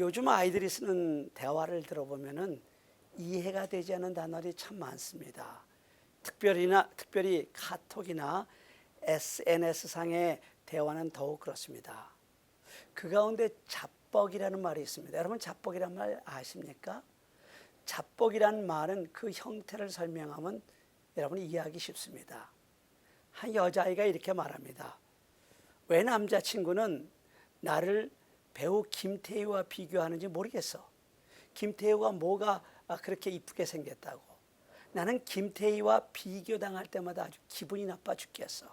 요즘 아이들이 쓰는 대화를 들어보면은 이해가 되지 않는 단어들이 참 많습니다. 특별히 카톡이나 SNS상의 대화는 더욱 그렇습니다. 그 가운데 자뻑이라는 말이 있습니다. 여러분 자뻑이란 말 아십니까? 자뻑이라는 말은 그 형태를 설명하면 여러분이 이해하기 쉽습니다. 한 여자아이가 이렇게 말합니다. 왜 남자친구는 나를 배우 김태희와 비교하는지 모르겠어. 김태희가 뭐가 그렇게 이쁘게 생겼다고. 나는 김태희와 비교당할 때마다 아주 기분이 나빠 죽겠어.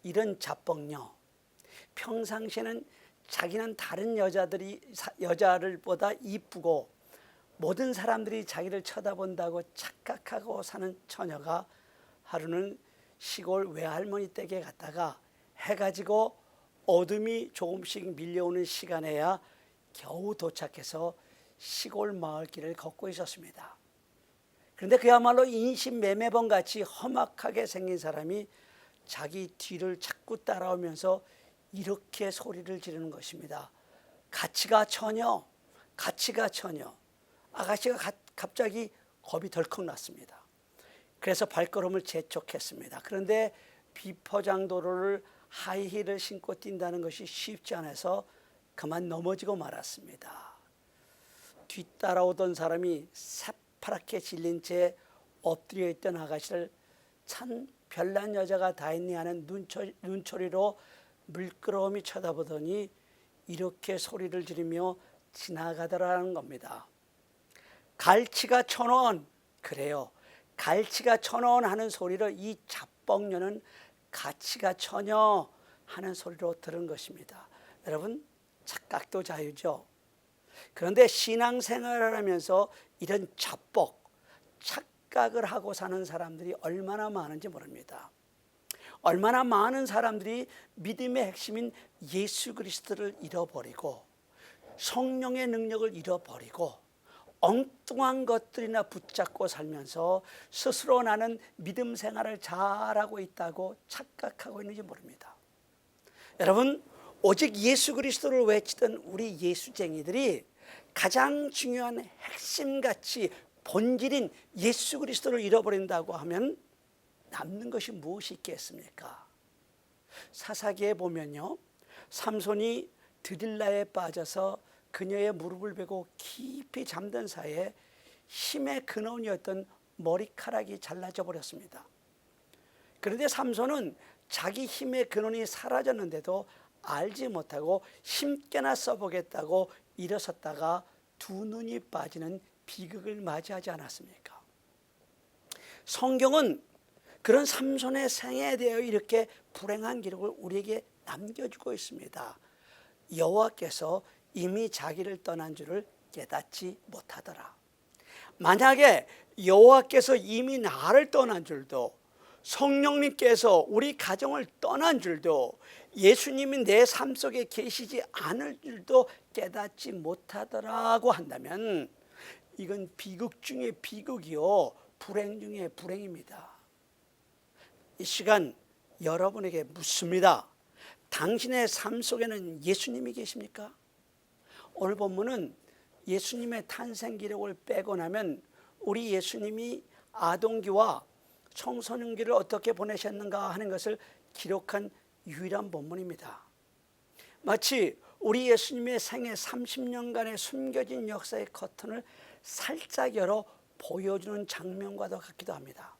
이런 자뻑녀. 평상시에는 자기는 다른 여자를 보다 이쁘고 모든 사람들이 자기를 쳐다본다고 착각하고 사는 처녀가 하루는 시골 외할머니 댁에 갔다가 해가 지고 어둠이 조금씩 밀려오는 시간에야 겨우 도착해서 시골 마을길을 걷고 있었습니다. 그런데 그야말로 인신매매범 같이 험악하게 생긴 사람이 자기 뒤를 자꾸 따라오면서 이렇게 소리를 지르는 것입니다. 같이 가 처녀, 같이 가 처녀. 아가씨가 갑자기 겁이 덜컥 났습니다. 그래서 발걸음을 재촉했습니다. 그런데 비포장 도로를 하이힐을 신고 뛴다는 것이 쉽지 않아서 그만 넘어지고 말았습니다. 뒤따라오던 사람이 새파랗게 질린 채 엎드려 있던 아가씨를 참 별난 여자가 다 있니 하는 눈초리로 물끄러미 쳐다보더니 이렇게 소리를 지르며 지나가더라는 겁니다. 갈치가 1,000원. 그래요. 갈치가 1,000원 하는 소리를 이 자뻑녀는 가치가 처녀 하는 소리로 들은 것입니다. 여러분 착각도 자유죠. 그런데 신앙생활을 하면서 이런 자뻑, 착각을 하고 사는 사람들이 얼마나 많은지 모릅니다. 얼마나 많은 사람들이 믿음의 핵심인 예수 그리스도를 잃어버리고 성령의 능력을 잃어버리고 엉뚱한 것들이나 붙잡고 살면서 스스로 나는 믿음 생활을 잘하고 있다고 착각하고 있는지 모릅니다. 여러분 오직 예수 그리스도를 외치던 우리 예수쟁이들이 가장 중요한 핵심가치 본질인 예수 그리스도를 잃어버린다고 하면 남는 것이 무엇이 있겠습니까? 사사기에 보면요, 삼손이 드릴라에 빠져서 그녀의 무릎을 베고 깊이 잠든 사이에 힘의 근원이었던 머리카락이 잘라져 버렸습니다. 그런데 삼손은 자기 힘의 근원이 사라졌는데도 알지 못하고 힘께나 써보겠다고 일어섰다가 두 눈이 빠지는 비극을 맞이하지 않았습니까? 성경은 그런 삼손의 생애에 대해 이렇게 불행한 기록을 우리에게 남겨주고 있습니다. 여호와께서 이미 자기를 떠난 줄을 깨닫지 못하더라. 만약에 여호와께서 이미 나를 떠난 줄도, 성령님께서 우리 가정을 떠난 줄도, 예수님이 내 삶 속에 계시지 않을 줄도 깨닫지 못하더라고 한다면 이건 비극 중에 비극이요, 불행 중에 불행입니다. 이 시간 여러분에게 묻습니다. 당신의 삶 속에는 예수님이 계십니까? 오늘 본문은 예수님의 탄생 기록을 빼고 나면 우리 예수님이 아동기와 청소년기를 어떻게 보내셨는가 하는 것을 기록한 유일한 본문입니다. 마치 우리 예수님의 생애 30년간의 숨겨진 역사의 커튼을 살짝 열어 보여주는 장면과도 같기도 합니다.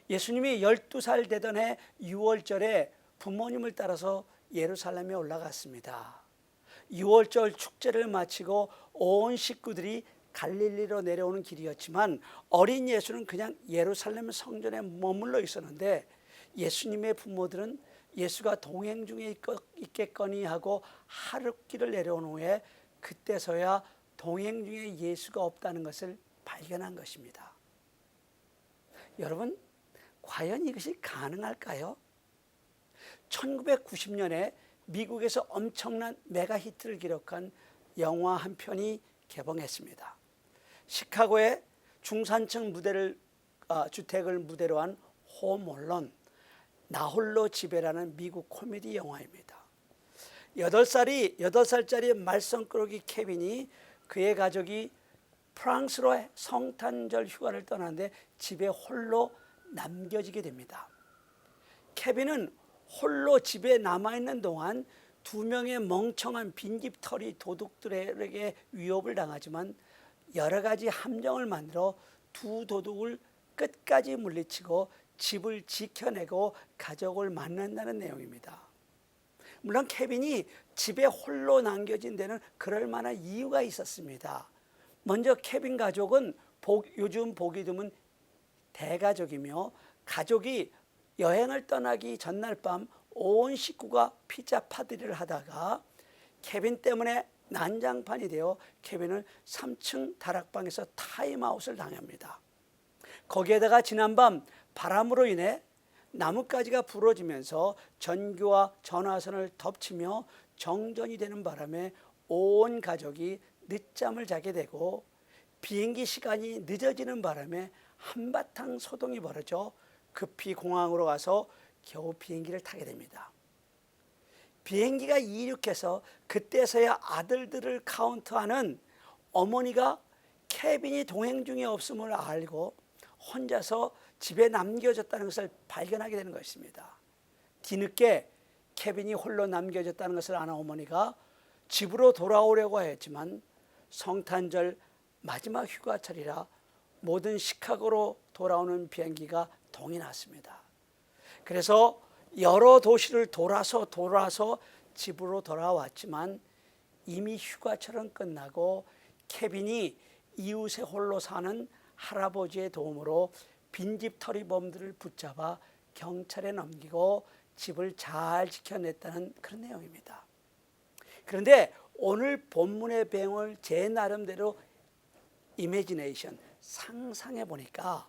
예수님이 12살 되던 해 6월절에 부모님을 따라서 예루살렘에 올라갔습니다. 6월절 축제를 마치고 온 식구들이 갈릴리로 내려오는 길이었지만 어린 예수는 그냥 예루살렘 성전에 머물러 있었는데 예수님의 부모들은 예수가 동행 중에 있겠거니 하고 하룻길을 내려온 후에 그때서야 동행 중에 예수가 없다는 것을 발견한 것입니다. 여러분, 과연 이것이 가능할까요? 1990년에 미국에서 엄청난 메가 히트를 기록한 영화 한 편이 개봉했습니다. 시카고의 중산층 주택을 무대로 한 홈 앨런, 나홀로 집에라는 미국 코미디 영화입니다. 여덟 살짜리 말썽꾸러기 케빈이 그의 가족이 프랑스로 성탄절 휴가를 떠나는데 집에 홀로 남겨지게 됩니다. 케빈은 홀로 집에 남아있는 동안 두 명의 멍청한 빈집털이 도둑들에게 위협을 당하지만 여러 가지 함정을 만들어 두 도둑을 끝까지 물리치고 집을 지켜내고 가족을 만난다는 내용입니다. 물론 케빈이 집에 홀로 남겨진 데는 그럴 만한 이유가 있었습니다. 먼저 케빈 가족은 요즘 보기 드문 대가족이며 가족이 여행을 떠나기 전날 밤 온 식구가 피자 파티를 하다가 케빈 때문에 난장판이 되어 케빈은 3층 다락방에서 타임아웃을 당합니다. 거기에다가 지난밤 바람으로 인해 나뭇가지가 부러지면서 전기와 전화선을 덮치며 정전이 되는 바람에 온 가족이 늦잠을 자게 되고 비행기 시간이 늦어지는 바람에 한바탕 소동이 벌어져 급히 공항으로 가서 겨우 비행기를 타게 됩니다. 비행기가 이륙해서 그때서야 아들들을 카운트하는 어머니가 케빈이 동행 중에 없음을 알고 혼자서 집에 남겨졌다는 것을 발견하게 되는 것입니다. 뒤늦게 케빈이 홀로 남겨졌다는 것을 아는 어머니가 집으로 돌아오려고 했지만 성탄절 마지막 휴가철이라 모든 시카고로 돌아오는 비행기가 동이 났습니다. 그래서 여러 도시를 돌아서 집으로 돌아왔지만 이미 휴가철은 끝나고 케빈이 이웃에 홀로 사는 할아버지의 도움으로 빈집털이범들을 붙잡아 경찰에 넘기고 집을 잘 지켜냈다는 그런 내용입니다. 그런데 오늘 본문의 배경을 제 나름대로 이미지네이션, 상상해 보니까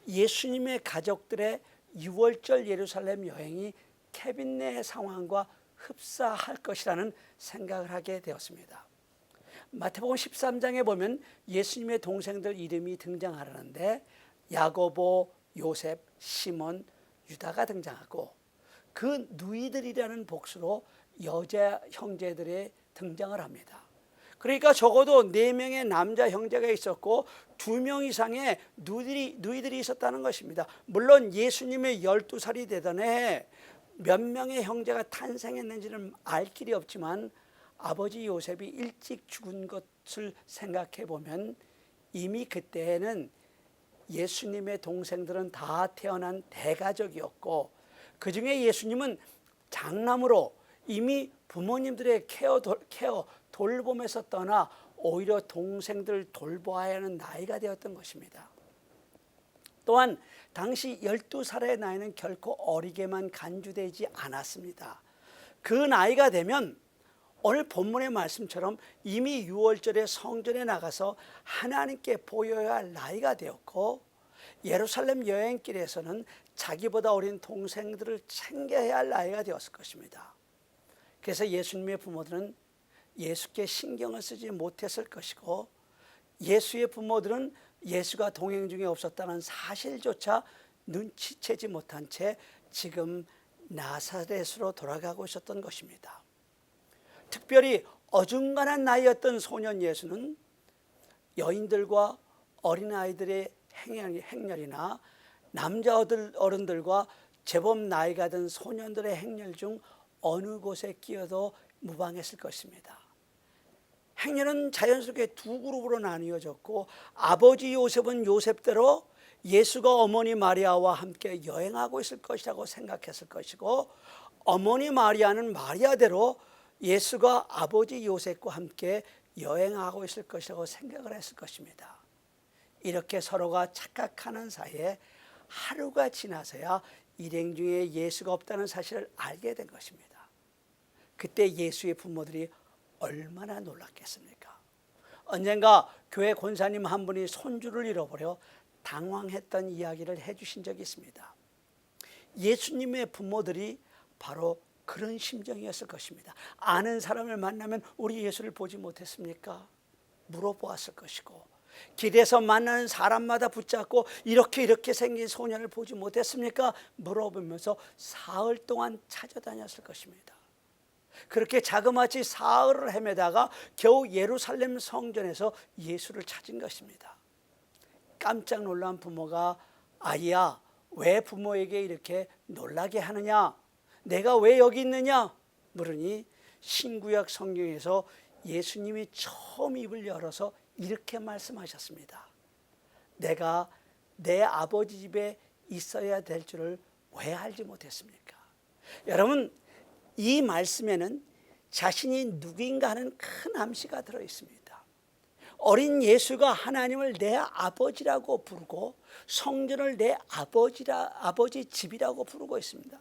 예수님의 가족들의 6월절 예루살렘 여행이 케빈네 상황과 흡사할 것이라는 생각을 하게 되었습니다. 마태복음 13장에 보면 예수님의 동생들 이름이 등장하는데 야고보, 요셉, 시몬, 유다가 등장하고 그 누이들이라는 복수로 여자 형제들의 등장을 합니다. 그러니까 적어도 4명의 남자 형제가 있었고 2명 이상의 누이들이 있었다는 것입니다. 물론 예수님의 12살이 되던 해 몇 명의 형제가 탄생했는지는 알 길이 없지만 아버지 요셉이 일찍 죽은 것을 생각해 보면 이미 그때에는 예수님의 동생들은 다 태어난 대가족이었고 그 중에 예수님은 장남으로 이미 부모님들의 케어 돌봄에서 떠나 오히려 동생들 돌보아야 하는 나이가 되었던 것입니다. 또한 당시 12살의 나이는 결코 어리게만 간주되지 않았습니다. 그 나이가 되면 오늘 본문의 말씀처럼 이미 6월절에 성전에 나가서 하나님께 보여야 할 나이가 되었고 예루살렘 여행길에서는 자기보다 어린 동생들을 챙겨야 할 나이가 되었을 것입니다. 그래서 예수님의 부모들은 예수께 신경을 쓰지 못했을 것이고 예수의 부모들은 예수가 동행 중에 없었다는 사실조차 눈치채지 못한 채 지금 나사렛으로 돌아가고 있었던 것입니다. 특별히 어중간한 나이였던 소년 예수는 여인들과 어린아이들의 행렬이나 남자 어른들과 제법 나이가 든 소년들의 행렬 중 어느 곳에 끼어도 무방했을 것입니다. 행렬은 자연스럽게 두 그룹으로 나뉘어졌고 아버지 요셉은 요셉대로 예수가 어머니 마리아와 함께 여행하고 있을 것이라고 생각했을 것이고 어머니 마리아는 마리아대로 예수가 아버지 요셉과 함께 여행하고 있을 것이라고 생각을 했을 것입니다. 이렇게 서로가 착각하는 사이에 하루가 지나서야 일행 중에 예수가 없다는 사실을 알게 된 것입니다. 그때 예수의 부모들이 얼마나 놀랐겠습니까? 언젠가 교회 권사님 한 분이 손주를 잃어버려 당황했던 이야기를 해주신 적이 있습니다. 예수님의 부모들이 바로 그런 심정이었을 것입니다. 아는 사람을 만나면 우리 예수를 보지 못했습니까? 물어보았을 것이고 길에서 만나는 사람마다 붙잡고 이렇게 생긴 소년을 보지 못했습니까? 물어보면서 사흘 동안 찾아다녔을 것입니다. 그렇게 자그마치 사흘을 헤매다가 겨우 예루살렘 성전에서 예수를 찾은 것입니다. 깜짝 놀란 부모가 아이야, 왜 부모에게 이렇게 놀라게 하느냐? 내가 왜 여기 있느냐? 물으니 신구약 성경에서 예수님이 처음 입을 열어서 이렇게 말씀하셨습니다. 내가 내 아버지 집에 있어야 될 줄을 왜 알지 못했습니까? 여러분, 이 말씀에는 자신이 누구인가 하는 큰 암시가 들어있습니다. 어린 예수가 하나님을 내 아버지라고 부르고 성전을 내 아버지 집이라고 부르고 있습니다.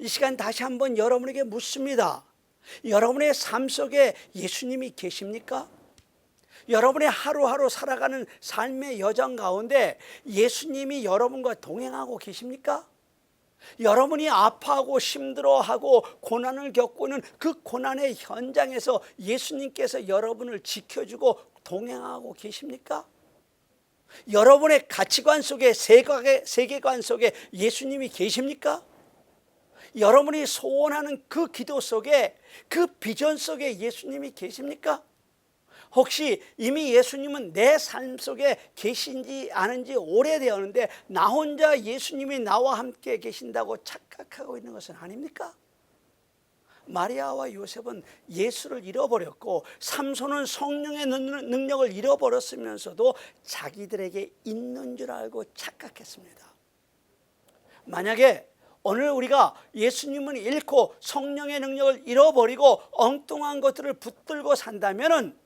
이 시간 다시 한번 여러분에게 묻습니다. 여러분의 삶 속에 예수님이 계십니까? 여러분의 하루하루 살아가는 삶의 여정 가운데 예수님이 여러분과 동행하고 계십니까? 여러분이 아파하고 힘들어하고 고난을 겪고 있는 그 고난의 현장에서 예수님께서 여러분을 지켜주고 동행하고 계십니까? 여러분의 가치관 속에 세계관 속에 예수님이 계십니까? 여러분이 소원하는 그 기도 속에 그 비전 속에 예수님이 계십니까? 혹시 이미 예수님은 내 삶 속에 계신지 아는지 오래되었는데 나 혼자 예수님이 나와 함께 계신다고 착각하고 있는 것은 아닙니까? 마리아와 요셉은 예수를 잃어버렸고 삼손은 성령의 능력을 잃어버렸으면서도 자기들에게 있는 줄 알고 착각했습니다. 만약에 오늘 우리가 예수님을 잃고 성령의 능력을 잃어버리고 엉뚱한 것들을 붙들고 산다면은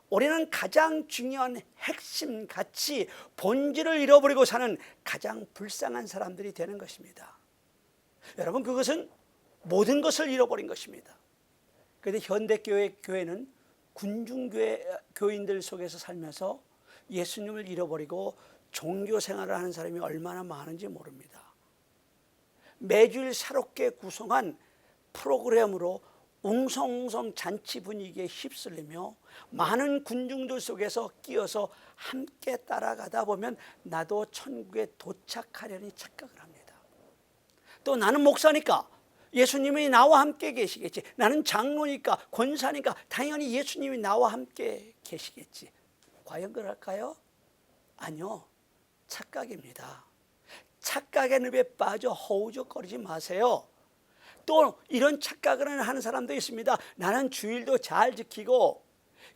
우리는 가장 중요한 핵심 가치, 본질을 잃어버리고 사는 가장 불쌍한 사람들이 되는 것입니다. 여러분, 그것은 모든 것을 잃어버린 것입니다. 그런데 현대교회는 군중교인들 속에서 살면서 예수님을 잃어버리고 종교 생활을 하는 사람이 얼마나 많은지 모릅니다. 매주일 새롭게 구성한 프로그램으로 웅성웅성 잔치 분위기에 휩쓸리며 많은 군중들 속에서 끼어서 함께 따라가다 보면 나도 천국에 도착하려니 착각을 합니다. 또 나는 목사니까 예수님이 나와 함께 계시겠지. 나는 장로니까 권사니까 당연히 예수님이 나와 함께 계시겠지. 과연 그럴까요? 아니요, 착각입니다. 착각의 늪에 빠져 허우적거리지 마세요. 또 이런 착각을 하는 사람도 있습니다. 나는 주일도 잘 지키고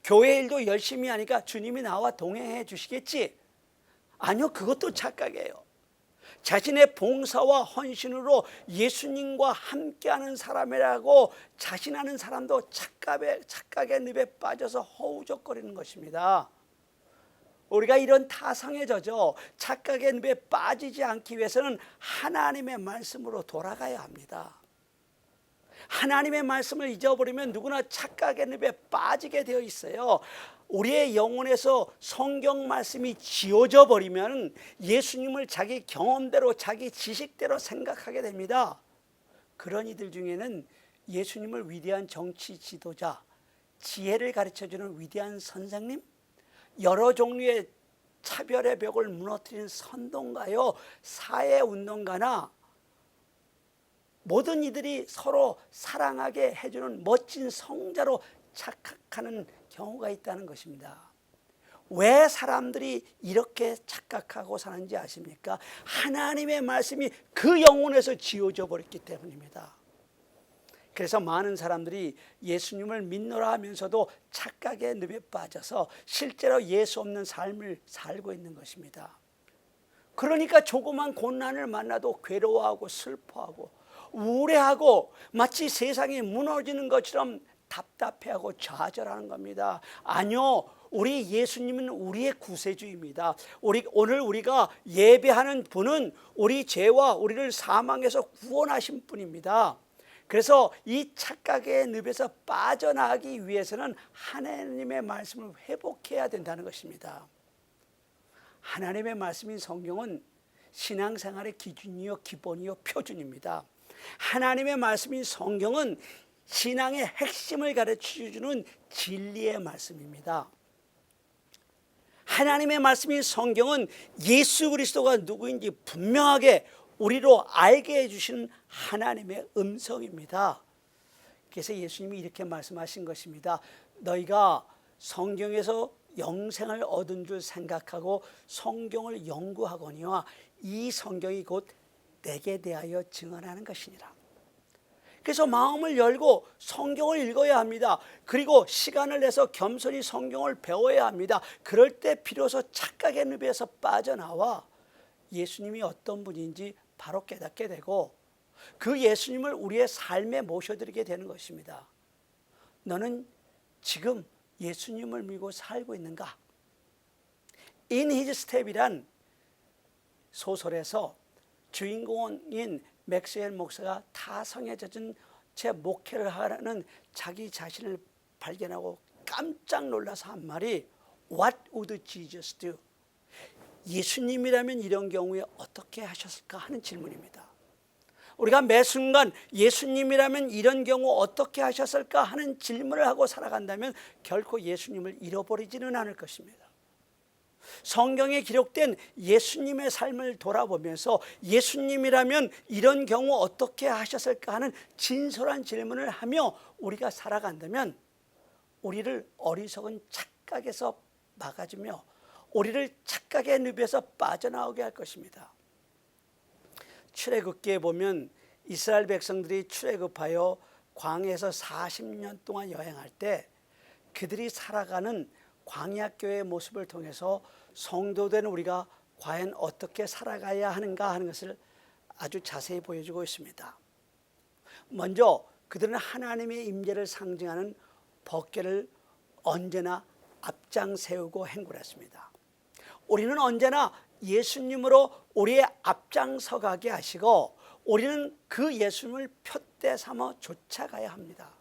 교회 일도 열심히 하니까 주님이 나와 동행해 주시겠지. 아니요, 그것도 착각이에요. 자신의 봉사와 헌신으로 예수님과 함께하는 사람이라고 자신하는 사람도 착각의 늪에 빠져서 허우적거리는 것입니다. 우리가 이런 타성에 젖어 착각의 늪에 빠지지 않기 위해서는 하나님의 말씀으로 돌아가야 합니다. 하나님의 말씀을 잊어버리면 누구나 착각의 늪에 빠지게 되어 있어요. 우리의 영혼에서 성경 말씀이 지워져 버리면 예수님을 자기 경험대로 자기 지식대로 생각하게 됩니다. 그런 이들 중에는 예수님을 위대한 정치 지도자, 지혜를 가르쳐주는 위대한 선생님, 여러 종류의 차별의 벽을 무너뜨리는 선동가요, 사회운동가나 모든 이들이 서로 사랑하게 해주는 멋진 성자로 착각하는 경우가 있다는 것입니다. 왜 사람들이 이렇게 착각하고 사는지 아십니까? 하나님의 말씀이 그 영혼에서 지워져 버렸기 때문입니다. 그래서 많은 사람들이 예수님을 믿노라 하면서도 착각의 늪에 빠져서 실제로 예수 없는 삶을 살고 있는 것입니다. 그러니까 조그만 고난을 만나도 괴로워하고 슬퍼하고 우울해하고 마치 세상이 무너지는 것처럼 답답해하고 좌절하는 겁니다. 아니요, 우리 예수님은 우리의 구세주입니다. 오늘 우리가 예배하는 분은 우리 죄와 우리를 사망에서 구원하신 분입니다. 그래서 이 착각의 늪에서 빠져나가기 위해서는 하나님의 말씀을 회복해야 된다는 것입니다. 하나님의 말씀인 성경은 신앙생활의 기준이요 기본이요 표준입니다. 하나님의 말씀인 성경은 신앙의 핵심을 가르쳐주는 진리의 말씀입니다. 하나님의 말씀인 성경은 예수 그리스도가 누구인지 분명하게 우리로 알게 해주시는 하나님의 음성입니다. 그래서 예수님이 이렇게 말씀하신 것입니다. 너희가 성경에서 영생을 얻은 줄 생각하고 성경을 연구하거니와 이 성경이 곧 내게 대하여 증언하는 것이니라. 그래서 마음을 열고 성경을 읽어야 합니다. 그리고 시간을 내서 겸손히 성경을 배워야 합니다. 그럴 때 비로소 착각의 늪에서 빠져나와 예수님이 어떤 분인지 바로 깨닫게 되고 그 예수님을 우리의 삶에 모셔드리게 되는 것입니다. 너는 지금 예수님을 믿고 살고 있는가? In His Step이란 소설에서 주인공인 맥스웰 목사가 타성에 젖은 제 목회를 하라는 자기 자신을 발견하고 깜짝 놀라서 한 말이 What would Jesus do? 예수님이라면 이런 경우에 어떻게 하셨을까 하는 질문입니다. 우리가 매 순간 예수님이라면 이런 경우 어떻게 하셨을까 하는 질문을 하고 살아간다면 결코 예수님을 잃어버리지는 않을 것입니다. 성경에 기록된 예수님의 삶을 돌아보면서 예수님이라면 이런 경우 어떻게 하셨을까 하는 진솔한 질문을 하며 우리가 살아간다면 우리를 어리석은 착각에서 막아주며 우리를 착각의 늪에서 빠져나오게 할 것입니다. 출애굽기에 보면 이스라엘 백성들이 출애굽하여 광야에서 40년 동안 여행할 때 그들이 살아가는 광야교회의 모습을 통해서 성도된 우리가 과연 어떻게 살아가야 하는가 하는 것을 아주 자세히 보여주고 있습니다. 먼저 그들은 하나님의 임재를 상징하는 법궤를 언제나 앞장 세우고 행군했습니다. 우리는 언제나 예수님으로 우리의 앞장서가게 하시고 우리는 그 예수님을 표대 삼아 쫓아가야 합니다.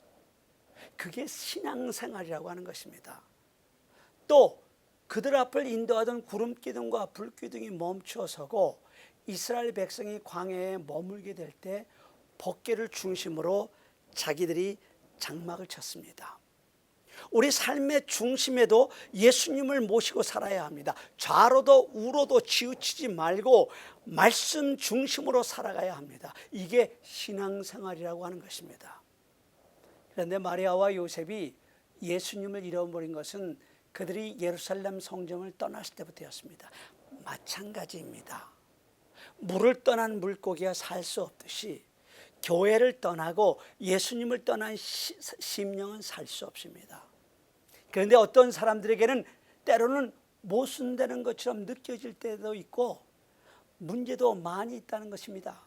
그게 신앙생활이라고 하는 것입니다. 또 그들 앞을 인도하던 구름기둥과 불기둥이 멈추어 서고 이스라엘 백성이 광야에 머물게 될 때 법궤를 중심으로 자기들이 장막을 쳤습니다. 우리 삶의 중심에도 예수님을 모시고 살아야 합니다. 좌로도 우로도 치우치지 말고 말씀 중심으로 살아가야 합니다. 이게 신앙생활이라고 하는 것입니다. 그런데 마리아와 요셉이 예수님을 잃어버린 것은 그들이 예루살렘 성전을 떠났을 때부터였습니다. 마찬가지입니다. 물을 떠난 물고기가 살 수 없듯이 교회를 떠나고 예수님을 떠난 심령은 살 수 없습니다. 그런데 어떤 사람들에게는 때로는 모순되는 것처럼 느껴질 때도 있고 문제도 많이 있다는 것입니다.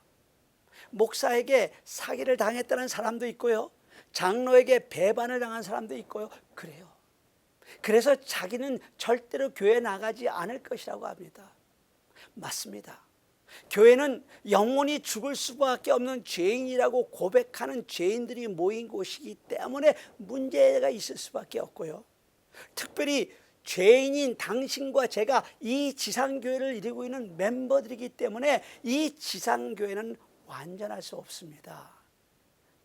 목사에게 사기를 당했다는 사람도 있고요, 장로에게 배반을 당한 사람도 있고요. 그래요. 그래서 자기는 절대로 교회에 나가지 않을 것이라고 합니다. 맞습니다. 교회는 영원히 죽을 수밖에 없는 죄인이라고 고백하는 죄인들이 모인 곳이기 때문에 문제가 있을 수밖에 없고요, 특별히 죄인인 당신과 제가 이 지상교회를 이루고 있는 멤버들이기 때문에 이 지상교회는 완전할 수 없습니다.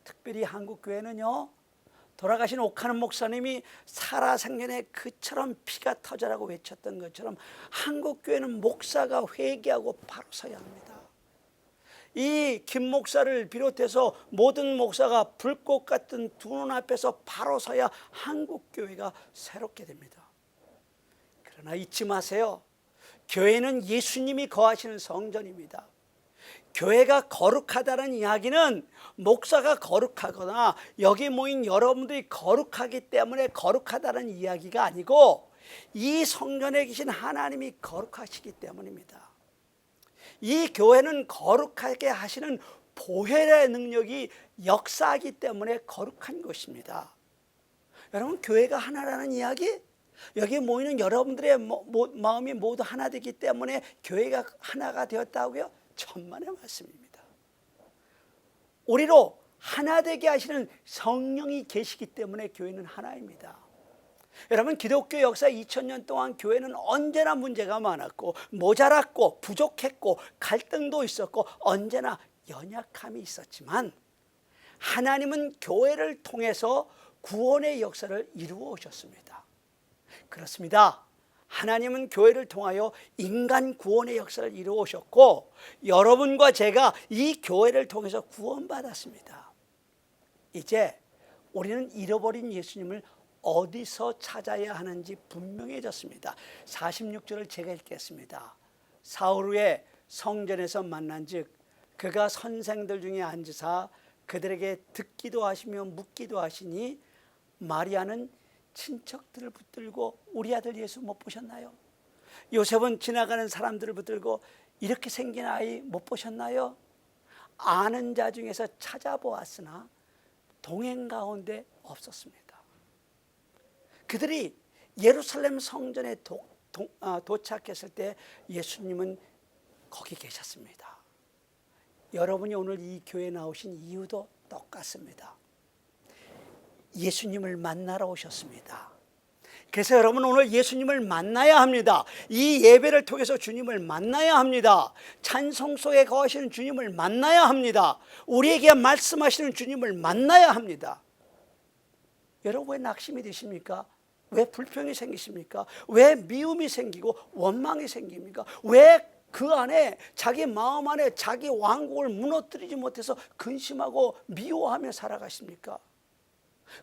특별히 한국교회는요, 돌아가신 옥하는 목사님이 살아생전에 그처럼 피가 터져라고 외쳤던 것처럼 한국교회는 목사가 회개하고 바로 서야 합니다. 이 김 목사를 비롯해서 모든 목사가 불꽃 같은 두 눈 앞에서 바로 서야 한국교회가 새롭게 됩니다. 그러나 잊지 마세요. 교회는 예수님이 거하시는 성전입니다. 교회가 거룩하다는 이야기는 목사가 거룩하거나 여기 모인 여러분들이 거룩하기 때문에 거룩하다는 이야기가 아니고 이 성전에 계신 하나님이 거룩하시기 때문입니다. 이 교회는 거룩하게 하시는 보혈의 능력이 역사하기 때문에 거룩한 것입니다. 여러분, 교회가 하나라는 이야기? 여기 모이는 여러분들의 마음이 모두 하나 되기 때문에 교회가 하나가 되었다고요? 천만의 말씀입니다. 우리로 하나 되게 하시는 성령이 계시기 때문에 교회는 하나입니다. 여러분, 기독교 역사 2000년 동안 교회는 언제나 문제가 많았고 모자랐고 부족했고 갈등도 있었고 언제나 연약함이 있었지만 하나님은 교회를 통해서 구원의 역사를 이루어 오셨습니다. 그렇습니다. 하나님은 교회를 통하여 인간 구원의 역사를 이루어 오셨고 여러분과 제가 이 교회를 통해서 구원받았습니다. 이제 우리는 잃어버린 예수님을 어디서 찾아야 하는지 분명해졌습니다. 46절을 제가 읽겠습니다. 사흘 후에 성전에서 만난즉 그가 선생들 중에 앉으사 그들에게 듣기도 하시며 묻기도 하시니 마리아는 친척들을 붙들고 우리 아들 예수 못 보셨나요? 요셉은 지나가는 사람들을 붙들고 이렇게 생긴 아이 못 보셨나요? 아는 자 중에서 찾아보았으나 동행 가운데 없었습니다. 그들이 예루살렘 성전에 도착했을 때 예수님은 거기 계셨습니다. 여러분이 오늘 이 교회에 나오신 이유도 똑같습니다. 예수님을 만나러 오셨습니다. 그래서 여러분 오늘 예수님을 만나야 합니다. 이 예배를 통해서 주님을 만나야 합니다. 찬송 속에 거하시는 주님을 만나야 합니다. 우리에게 말씀하시는 주님을 만나야 합니다. 여러분 왜 낙심이 되십니까? 왜 불평이 생기십니까? 왜 미움이 생기고 원망이 생깁니까? 왜 그 안에 자기 마음 안에 자기 왕국을 무너뜨리지 못해서 근심하고 미워하며 살아가십니까?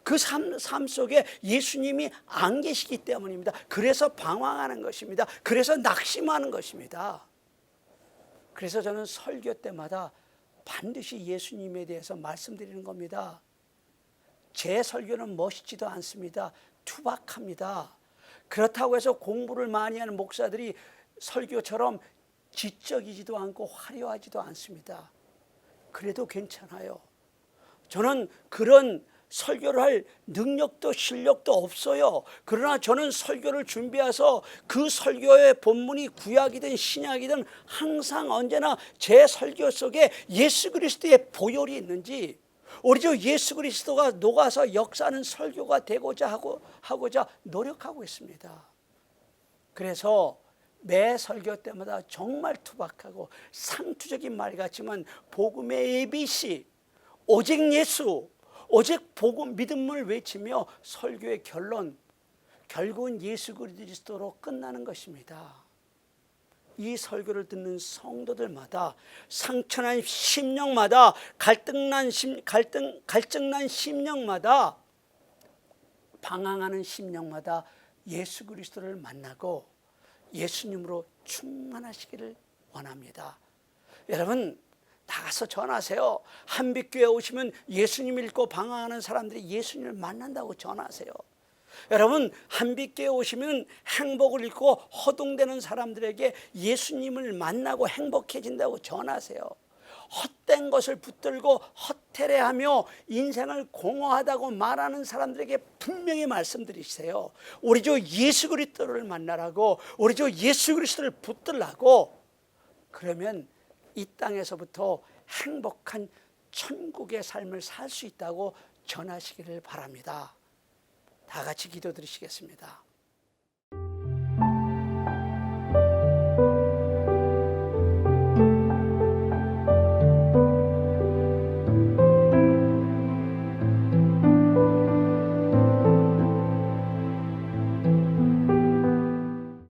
그 삶 속에 예수님이 안 계시기 때문입니다. 그래서 방황하는 것입니다. 그래서 낙심하는 것입니다. 그래서 저는 설교 때마다 반드시 예수님에 대해서 말씀드리는 겁니다. 제 설교는 멋있지도 않습니다. 투박합니다. 그렇다고 해서 공부를 많이 하는 목사들이 설교처럼 지적이지도 않고 화려하지도 않습니다. 그래도 괜찮아요. 저는 그런 설교를 할 능력도 실력도 없어요. 그러나 저는 설교를 준비해서 그 설교의 본문이 구약이든 신약이든 항상 언제나 제 설교 속에 예수 그리스도의 보혈이 있는지, 우리 주 예수 그리스도가 녹아서 역사하는 설교가 되고자 하고자 노력하고 있습니다. 그래서 매 설교 때마다 정말 투박하고 상투적인 말 같지만 복음의 ABC, 오직 예수, 오직 복음 믿음을 외치며 설교의 결국은 예수 그리스도로 끝나는 것입니다. 이 설교를 듣는 성도들마다 상처난 심령마다 갈증난 심령마다 방황하는 심령마다 예수 그리스도를 만나고 예수님으로 충만하시기를 원합니다. 여러분 나가서 전하세요. 한빛교회 오시면 예수님 읽고 방황하는 사람들이 예수님을 만난다고 전하세요. 여러분 한빛교회 오시면 행복을 잃고 허둥대는 사람들에게 예수님을 만나고 행복해진다고 전하세요. 헛된 것을 붙들고 헛되레하며 인생을 공허하다고 말하는 사람들에게 분명히 말씀드리세요. 우리 주 예수 그리스도를 만나라고, 우리 주 예수 그리스도를 붙들라고. 그러면 이 땅에서부터 행복한 천국의 삶을 살 수 있다고 전하시기를 바랍니다. 다 같이 기도드리시겠습니다.